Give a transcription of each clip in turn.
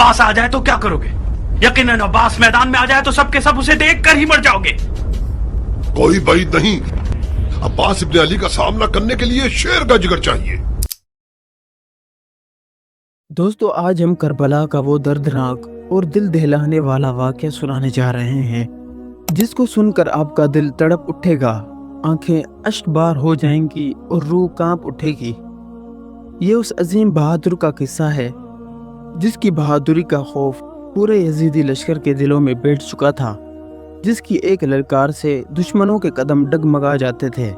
अब्बास आ जाए तो क्या करोगे? यकीनन अब्बास मैदान में आ जाए तो सबके सब उसे देख कर ही मर जाओगे। कोई बैद नहीं, अब्बास इब्न अली का सामना करने के लिए शेर का जिगर चाहिए। दोस्तों, आज हम करबला का वो दर्दनाक और दिल दहलाने वाला वाक़या सुनाने जा रहे हैं जिसको सुनकर आपका दिल तड़प उठेगा, आंखें अश्कबार हो जाएंगी और रूह कांप उठेगी। ये उस अजीम बहादुर का किस्सा है जिसकी बहादुरी का खौफ पूरे यजीदी लश्कर के दिलों में बैठ चुका था, जिसकी एक ललकार से दुश्मनों के कदम डगमगा जाते थे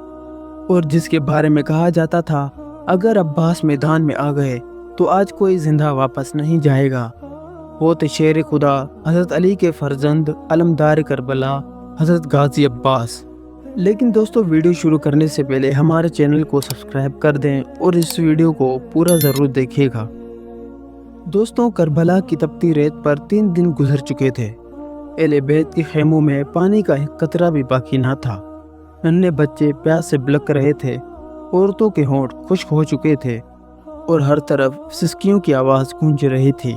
और जिसके बारे में कहा जाता था अगर अब्बास मैदान में आ गए तो आज कोई जिंदा वापस नहीं जाएगा। वो थे शेर खुदा हज़रत अली के फर्जंद अलमदार करबला हज़रत गाजी अब्बास। लेकिन दोस्तों, वीडियो शुरू करने से पहले हमारे चैनल को सब्सक्राइब कर दें और इस वीडियो को पूरा ज़रूर देखिएगा। दोस्तों, करबला की तपती रेत पर 3 दिन गुजर चुके थे। अहले बैत के खेमों में पानी का एक कतरा भी बाकी ना था। नन्हे बच्चे प्यास से बिलख रहे थे, औरतों के होंठ खुश्क हो चुके थे और हर तरफ सिसकियों की आवाज़ गूंज रही थी।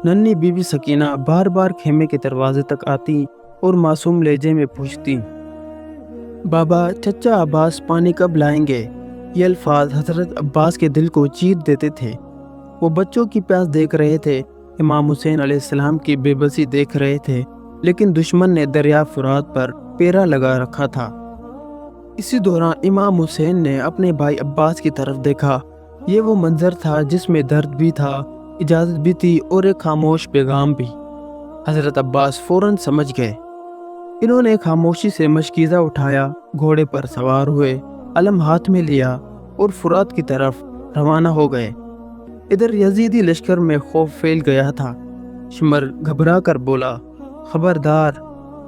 नन्ही बीबी सकीना बार बार खेमे के दरवाजे तक आती और मासूम लहजे में पूछती, बाबा, चचा अब्बास पानी कब लाएंगे? ये अल्फाज हज़रत अब्बास के दिल को चीर देते थे। वो बच्चों की प्यास देख रहे थे, इमाम हुसैन अलैहिस्सलाम की बेबसी देख रहे थे, लेकिन दुश्मन ने दरिया फुरात पर पेरा लगा रखा था। इसी दौरान इमाम हुसैन ने अपने भाई अब्बास की तरफ देखा। ये वो मंजर था जिसमें दर्द भी था, इजाज़त भी थी और एक खामोश पैगाम भी। हज़रत अब्बास फ़ौरन समझ गए। इन्होंने खामोशी से मशकीज़ा उठाया, घोड़े पर सवार हुए, अलम हाथ में लिया और फुरात की तरफ रवाना हो गए। इधर यजीदी लश्कर में खौफ फैल गया था। शिमर घबरा कर बोला, खबरदार,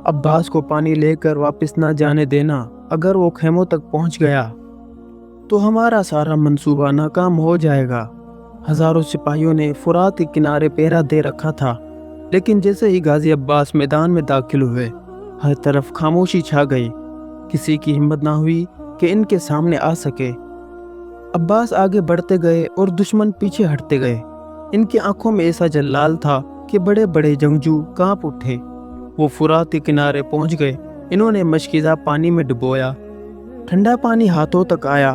अब्बास को पानी लेकर वापस ना जाने देना। अगर वो खेमों तक पहुंच गया तो हमारा सारा मंसूबा नाकाम हो जाएगा। हज़ारों सिपाहियों ने फुरात के किनारे पहरा दे रखा था, लेकिन जैसे ही गाजी अब्बास मैदान में दाखिल हुए, हर तरफ खामोशी छा गई। किसी की हिम्मत ना हुई कि इनके सामने आ सके। अब्बास आगे बढ़ते गए और दुश्मन पीछे हटते गए। इनकी आंखों में ऐसा जलाल था कि बड़े बड़े जंगजू कांप उठे। वो फुरात के किनारे पहुंच गए। इन्होंने मशकीज़ा पानी में डुबोया। ठंडा पानी हाथों तक आया।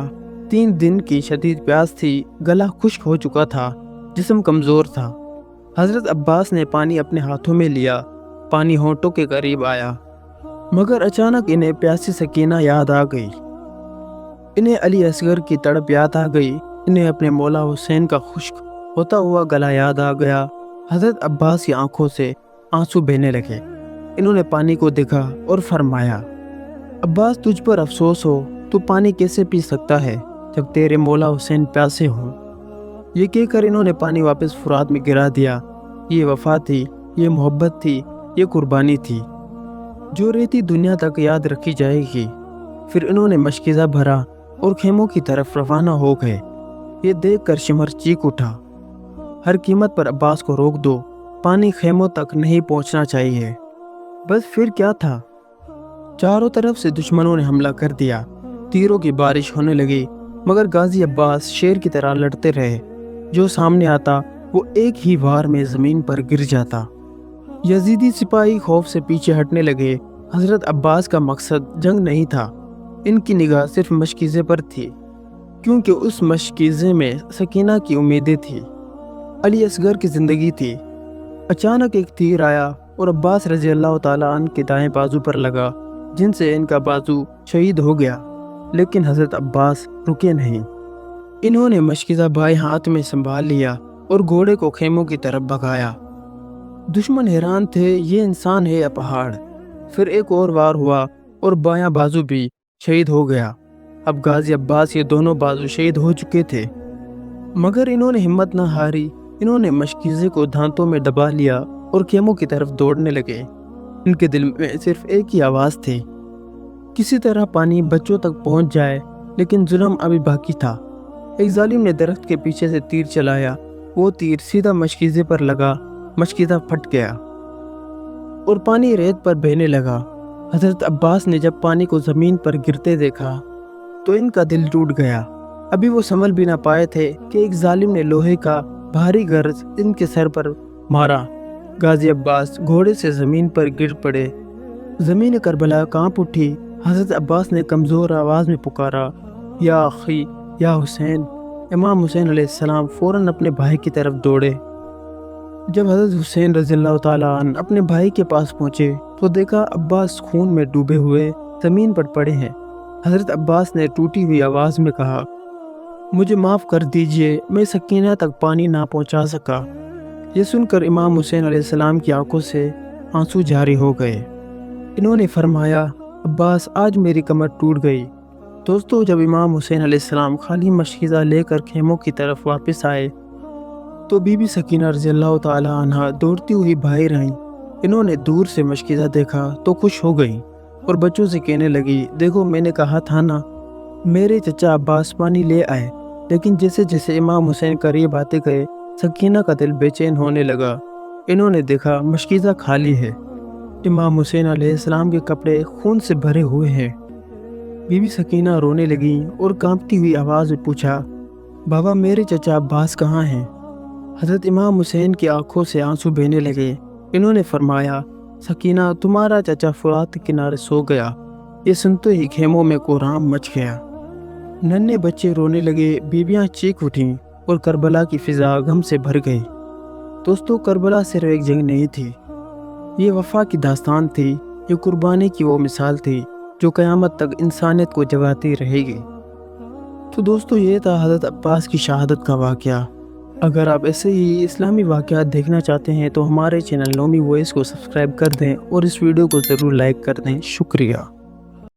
3 दिन की शदीद प्यास थी, गला खुश्क हो चुका था, जिस्म कमज़ोर था। हज़रत अब्बास ने पानी अपने हाथों में लिया। पानी होंठों के करीब आया, मगर अचानक इन्हें प्यासी सकीना याद आ गई। इन्हें अली असगर की तड़प याद आ गई। इन्हें अपने मौला हुसैन का खुश्क होता हुआ गला याद आ गया। हज़रत अब्बास की आंखों से आंसू बहने लगे। इन्होंने पानी को देखा और फरमाया, अब्बास, तुझ पर अफसोस हो, तू पानी कैसे पी सकता है जब तेरे मौला हुसैन प्यासे हों। ये कहकर इन्होंने पानी वापस फुरात में गिरा दिया। ये वफा थी, ये मोहब्बत थी, ये कुर्बानी थी जो रहती दुनिया तक याद रखी जाएगी। फिर इन्होंने मशकीज़ा भरा और खेमों की तरफ रवाना हो गए। ये देखकर शिमर चीख उठा, हर कीमत पर अब्बास को रोक दो, पानी खेमों तक नहीं पहुंचना चाहिए। बस फिर क्या था, चारों तरफ से दुश्मनों ने हमला कर दिया। तीरों की बारिश होने लगी, मगर गाजी अब्बास शेर की तरह लड़ते रहे। जो सामने आता वो एक ही वार में ज़मीन पर गिर जाता। यजीदी सिपाही खौफ से पीछे हटने लगे। हज़रत अब्बास का मकसद जंग नहीं था। इनकी निगाह सिर्फ मशकीज़े पर थी, क्योंकि उस मशकीज़े में सकीना की उम्मीदें थी, अली असगर की ज़िंदगी थी। अचानक एक तीर आया और अब्बास रज़ी अल्लाह ताला अन्हु के दाएं बाजू पर लगा, जिनसे इनका बाजू शहीद हो गया। लेकिन हज़रत अब्बास रुके नहीं। इन्होंने मशकीज़ा बाएं हाथ में संभाल लिया और घोड़े को खेमों की तरफ भगाया। दुश्मन हैरान थे, ये इंसान है या पहाड़। फिर एक और वार हुआ और बायां बाजू भी शहीद हो गया। अब गाजी अब्बास ये दोनों बाजू शहीद हो चुके थे, मगर इन्होंने हिम्मत न हारी। इन्होंने मशकीज़े को दांतों में दबा लिया और खेमों की तरफ दौड़ने लगे। इनके दिल में सिर्फ एक ही आवाज़ थी, किसी तरह पानी बच्चों तक पहुंच जाए। लेकिन जुल्म अभी बाकी था। एक जालिम ने दरख्त के पीछे से तीर चलाया। वो तीर सीधा मशकीज़े पर लगा। मशकीज़ा फट गया और पानी रेत पर बहने लगा। हज़रत अब्बास ने जब पानी को ज़मीन पर गिरते देखा तो इनका दिल टूट गया। अभी वो संभल भी ना पाए थे कि एक जालिम ने लोहे का भारी गर्ज इनके सर पर मारा। गाजी अब्बास घोड़े से ज़मीन पर गिर पड़े। ज़मीन करबला कांप उठी। हज़रत अब्बास ने कमज़ोर आवाज़ में पुकारा, या अखी, या हुसैन। इमाम हुसैन अलैहिस्सलाम फ़ौरन अपने भाई की तरफ दौड़े। जब हज़रत हुसैन रज़ियल्लाहु ताला अन्हु अपने भाई के पास पहुँचे तो देखा अब्बास खून में डूबे हुए ज़मीन पर पड़े हैं। हज़रत अब्बास ने टूटी हुई आवाज़ में कहा, मुझे माफ़ कर दीजिए, मैं सकीना तक पानी ना पहुँचा सका। ये सुनकर इमाम हुसैन अलैहिस्सलाम की आंखों से आंसू जारी हो गए। इन्होंने फरमाया, अब्बास आज मेरी कमर टूट गई। दोस्तों, जब इमाम हुसैन अलैहिस्सलाम खाली मशकीज़ा लेकर खेमों की तरफ वापस आए तो बीबी सकीना रज़ियल्लाहु ताला अन्हा दौड़ती हुई बाहर आईं। इन्होंने दूर से मशकीज़ा देखा तो खुश हो गई और बच्चों से कहने लगी, देखो मैंने कहा था ना, मेरे चचा अब्बास पानी ले आए। लेकिन जैसे जैसे इमाम हुसैन करीब आते गए सकीना का दिल बेचैन होने लगा। इन्होंने देखा मशकीज़ा खाली है। इमाम हुसैन अलैहिस्सलाम के कपड़े खून से भरे हुए हैं। बीबी सकीना रोने लगी और कांपती हुई आवाज़ में पूछा, बाबा मेरे चचा अब्बास कहाँ हैं? हज़रत इमाम हुसैन की आंखों से आंसू बहने लगे। इन्होंने फरमाया, सकीना तुम्हारा चचा फुरात के किनारे सो गया। ये सुनते ही खेमों में कोहराम मच गया। नन्हे बच्चे रोने लगे, बीबियां चीख उठीं और करबला की फिजा गम से भर गई। दोस्तों, करबला सिर्फ एक जंग नहीं थी, ये वफा की दास्तान थी। ये कुर्बानी की वो मिसाल थी जो क़यामत तक इंसानियत को जगाती रहेगी। तो दोस्तों, ये था हज़रत अब्बास की शहादत का वाक़या। अगर आप ऐसे ही इस्लामी वाक़यात देखना चाहते हैं तो हमारे चैनल नोमी वॉइस को सब्सक्राइब कर दें और इस वीडियो को ज़रूर लाइक कर दें। शुक्रिया।